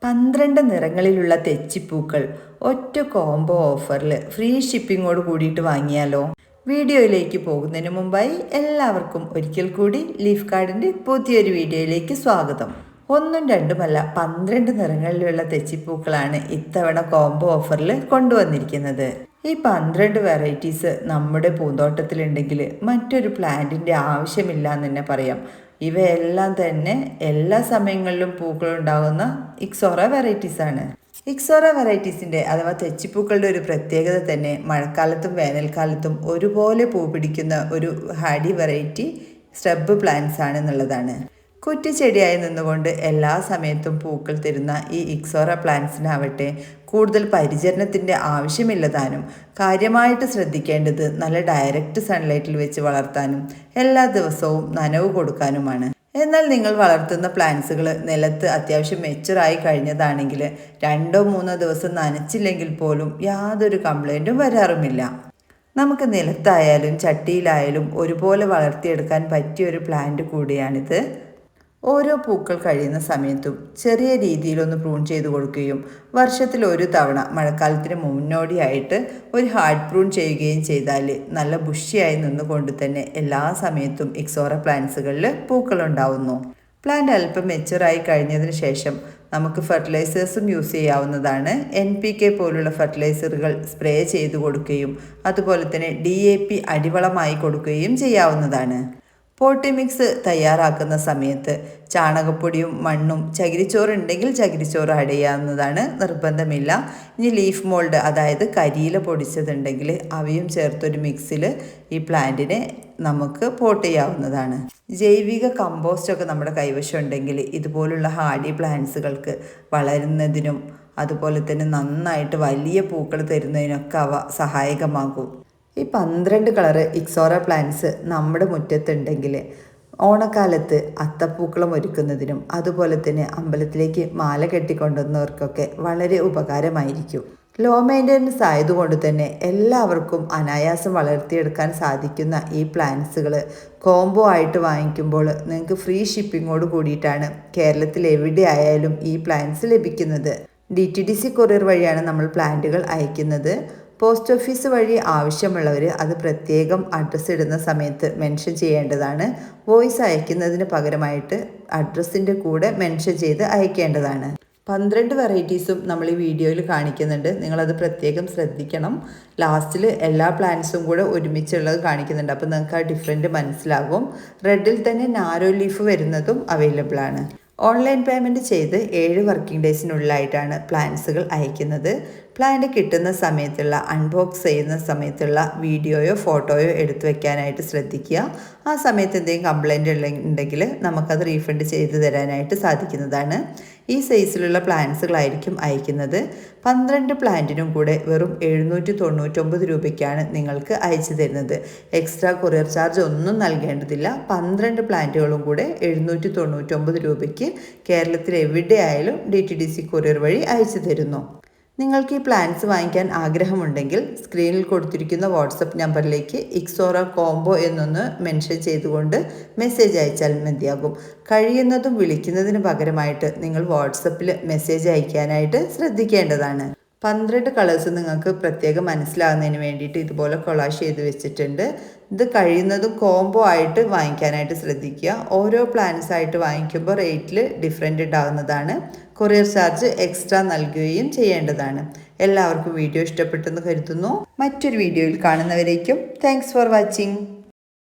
12 നിറങ്ങളിലുള്ള തെച്ചിപ്പൂക്കൾ ഒറ്റ കോംബോ ഓഫറിൽ ഫ്രീ ഷിപ്പിങ്ങോട് കൂടിയിട്ട് വാങ്ങിയാലോ? വീഡിയോയിലേക്ക് പോകുന്നതിന് മുമ്പായി എല്ലാവർക്കും ഒരിക്കൽ കൂടി ലീഫ് കാർഡിൻ്റെ പുതിയൊരു വീഡിയോയിലേക്ക് സ്വാഗതം. ഒന്നും രണ്ടുമല്ല 12 നിറങ്ങളിലുള്ള തെച്ചിപ്പൂക്കളാണ് ഇത്തവണ കോംബോ ഓഫറിൽ കൊണ്ടുവന്നിരിക്കുന്നത്. ഈ 12 വെറൈറ്റീസ് നമ്മുടെ പൂന്തോട്ടത്തിലുണ്ടെങ്കിൽ മറ്റൊരു പ്ലാന്റിൻ്റെ ആവശ്യമില്ല എന്ന് തന്നെ പറയാം. ഇവയെല്ലാം തന്നെ എല്ലാ സമയങ്ങളിലും പൂക്കളുണ്ടാകുന്ന ഇക്സോറ വെറൈറ്റീസാണ്. ഇക്സോറ വെറൈറ്റീസിൻ്റെ അഥവാ തെച്ചിപ്പൂക്കളുടെ ഒരു പ്രത്യേകത തന്നെ മഴക്കാലത്തും വേനൽക്കാലത്തും ഒരുപോലെ പൂ പിടിക്കുന്ന ഒരു ഹാർഡി വെറൈറ്റി സ്hrub പ്ലാന്റ്സ് ആണ് എന്നുള്ളതാണ്. കുറ്റിച്ചെടിയായി നിന്നുകൊണ്ട് എല്ലാ സമയത്തും പൂക്കൾ തരുന്ന ഈ ഇക്സോറ പ്ലാന്റ്സിനാവട്ടെ കൂടുതൽ പരിചരണത്തിൻ്റെ ആവശ്യമില്ലതാനും കാര്യമായിട്ട് ശ്രദ്ധിക്കേണ്ടത് നല്ല ഡയറക്റ്റ് സൺലൈറ്റിൽ വെച്ച് വളർത്താനും എല്ലാ ദിവസവും നനവ് കൊടുക്കാനുമാണ്. എന്നാൽ നിങ്ങൾ വളർത്തുന്ന പ്ലാന്റ്സുകൾ നിലത്ത് അത്യാവശ്യം മെച്ചുറായി കഴിഞ്ഞതാണെങ്കിൽ 2-3 ദിവസം നനച്ചില്ലെങ്കിൽ പോലും യാതൊരു കംപ്ലൈൻറ്റും വരാറുമില്ല. നമുക്ക് നിലത്തായാലും ചട്ടിയിലായാലും ഒരുപോലെ വളർത്തിയെടുക്കാൻ പറ്റിയ ഒരു പ്ലാന്റ് കൂടിയാണിത്. ഓരോ പൂക്കൾ കഴിയുന്ന സമയത്തും ചെറിയ രീതിയിലൊന്ന് പ്രൂൺ ചെയ്ത് കൊടുക്കുകയും വർഷത്തിൽ ഒരു തവണ മഴക്കാലത്തിന് മുന്നോടിയായിട്ട് ഒരു ഹാർഡ് പ്രൂൺ ചെയ്യുകയും ചെയ്താൽ നല്ല ബുഷിയായി നിന്നുകൊണ്ട് തന്നെ എല്ലാ സമയത്തും ഇക്സോറ പ്ലാന്റ്സുകളിൽ പൂക്കളുണ്ടാവുന്നു. പ്ലാന്റ് അല്പം മെച്ചുറായി കഴിഞ്ഞതിന് ശേഷം നമുക്ക് ഫെർട്ടിലൈസേഴ്സും യൂസ് ചെയ്യാവുന്നതാണ്. NPK പോലുള്ള ഫെർട്ടിലൈസറുകൾ സ്പ്രേ ചെയ്ത് കൊടുക്കുകയും അതുപോലെ തന്നെ DAP അടിവളമായി കൊടുക്കുകയും ചെയ്യാവുന്നതാണ്. പോട്ടി മിക്സ് തയ്യാറാക്കുന്ന സമയത്ത് ചാണകപ്പൊടിയും മണ്ണും ചകിരിച്ചോറ് ഉണ്ടെങ്കിൽ ചകിരിച്ചോറ് ആഡ് ചെയ്യാവുന്നതാണ്, നിർബന്ധമില്ല. ഇനി ലീഫ് മോൾഡ് അതായത് കരിയില പൊടിച്ചതുണ്ടെങ്കിൽ അവയും ചേർത്തൊരു മിക്സിൽ ഈ പ്ലാന്റിനെ നമുക്ക് പോട്ട് ചെയ്യാവുന്നതാണ്. ജൈവിക കമ്പോസ്റ്റൊക്കെ നമ്മുടെ കൈവശം ഉണ്ടെങ്കിൽ ഇതുപോലുള്ള ഹാർഡി പ്ലാന്റ്സുകൾക്ക് വളരുന്നതിനും അതുപോലെ തന്നെ നന്നായിട്ട് വലിയ പൂക്കൾ തരുന്നതിനൊക്കെ അവ സഹായകമാകും. ഈ 12 കളറ് ഇക്സോറ പ്ലാന്റ്സ് നമ്മുടെ മുറ്റത്തുണ്ടെങ്കിൽ ഓണക്കാലത്ത് അത്തപ്പൂക്കളം ഒരുക്കുന്നതിനും അതുപോലെ തന്നെ അമ്പലത്തിലേക്ക് മാല കെട്ടിക്കൊണ്ടുവന്നവർക്കൊക്കെ വളരെ ഉപകാരമായിരിക്കും. ലോ മെയിൻ്റനൻസ് ആയതുകൊണ്ട് തന്നെ എല്ലാവർക്കും അനായാസം വളർത്തിയെടുക്കാൻ സാധിക്കുന്ന ഈ പ്ലാന്റ്സുകൾ കോംബോ ആയിട്ട് വാങ്ങിക്കുമ്പോൾ നിങ്ങൾക്ക് ഫ്രീ ഷിപ്പിങ്ങോട് കൂടിയിട്ടാണ് കേരളത്തിൽ എവിടെ ആയാലും ഈ പ്ലാന്റ്സ് ലഭിക്കുന്നത്. DTDC കൊറിയർ വഴിയാണ് നമ്മൾ പ്ലാന്റുകൾ അയക്കുന്നത്. പോസ്റ്റ് ഓഫീസ് വഴി ആവശ്യമുള്ളവർ അത് പ്രത്യേകം അഡ്രസ്സ് ഇടുന്ന സമയത്ത് മെൻഷൻ ചെയ്യേണ്ടതാണ്. വോയിസ് അയക്കുന്നതിന് പകരമായിട്ട് അഡ്രസ്സിൻ്റെ കൂടെ മെൻഷൻ ചെയ്ത് അയക്കേണ്ടതാണ്. 12 വെറൈറ്റീസും നമ്മൾ ഈ വീഡിയോയിൽ കാണിക്കുന്നുണ്ട്, നിങ്ങളത് പ്രത്യേകം ശ്രദ്ധിക്കണം. ലാസ്റ്റിൽ എല്ലാ പ്ലാന്റ്സും കൂടെ ഒരുമിച്ചുള്ളത് കാണിക്കുന്നുണ്ട്, അപ്പോൾ നിങ്ങൾക്ക് ആ ഡിഫറൻറ്റ് മനസ്സിലാകും. റെഡിൽ തന്നെ നാരോ ലീഫ് വരുന്നതും അവൈലബിൾ ആണ്. ഓൺലൈൻ പേയ്മെൻറ്റ് ചെയ്ത് 7 വർക്കിംഗ് ഡേയ്സിനുള്ളിലായിട്ടാണ് പ്ലാന്റ്സുകൾ അയക്കുന്നത്. പ്ലാന്റ് കിട്ടുന്ന സമയത്തുള്ള അൺബോക്സ് ചെയ്യുന്ന സമയത്തുള്ള വീഡിയോയോ ഫോട്ടോയോ എടുത്തു വെക്കാനായിട്ട് ശ്രദ്ധിക്കുക. ആ സമയത്ത് എന്തെങ്കിലും കംപ്ലൈൻറ്റ് ഉണ്ടെങ്കിൽ നമുക്കത് റീഫണ്ട് ചെയ്ത് തരാനായിട്ട് സാധിക്കുന്നതാണ്. ഈ സൈസിലുള്ള പ്ലാന്റ്സുകളായിരിക്കും അയക്കുന്നത്. 12 പ്ലാന്റിനും കൂടെ വെറും 799 രൂപയ്ക്കാണ് നിങ്ങൾക്ക് അയച്ചു തരുന്നത്. എക്സ്ട്രാ കൊറിയർ ചാർജ് ഒന്നും നൽകേണ്ടതില്ല. 12 പ്ലാന്റുകളും കൂടെ 799 രൂപയ്ക്ക് കേരളത്തിൽ എവിടെയായാലും DTDC കൊറിയർ വഴി അയച്ചു തരുന്നു. നിങ്ങൾക്ക് ഈ പ്ലാന്റ്സ് വാങ്ങിക്കാൻ ആഗ്രഹമുണ്ടെങ്കിൽ സ്ക്രീനിൽ കൊടുത്തിരിക്കുന്ന വാട്സപ്പ് നമ്പറിലേക്ക് ഇക്സോറ കോംബോ എന്നൊന്ന് മെൻഷൻ ചെയ്തുകൊണ്ട് മെസ്സേജ് അയച്ചാൽ മതിയാകും. കഴിയുന്നതും വിളിക്കുന്നതിന് പകരമായിട്ട് നിങ്ങൾ വാട്സപ്പിൽ മെസ്സേജ് അയക്കാനായിട്ട് ശ്രദ്ധിക്കേണ്ടതാണ്. 12 കളേഴ്സ് നിങ്ങൾക്ക് പ്രത്യേകം മനസ്സിലാകുന്നതിന് വേണ്ടിയിട്ട് ഇതുപോലെ കൊളാഷ് ചെയ്ത് വെച്ചിട്ടുണ്ട്. ഇത് കഴിയുന്നതും കോംബോ ആയിട്ട് വാങ്ങിക്കാനായിട്ട് ശ്രദ്ധിക്കുക. ഓരോ പ്ലാന്റ്സ് ആയിട്ട് വാങ്ങിക്കുമ്പോൾ റേറ്റിൽ ഡിഫറൻറ്റ് ഉണ്ടാകുന്നതാണ്. കൊറിയർ ചാർജ് എക്സ്ട്രാ നൽകുകയും ചെയ്യേണ്ടതാണ്. എല്ലാവർക്കും വീഡിയോ ഇഷ്ടപ്പെട്ടെന്ന് കരുതുന്നു. മറ്റൊരു വീഡിയോയിൽ കാണുന്നവരേക്കും താങ്ക്സ് ഫോർ വാച്ചിങ്.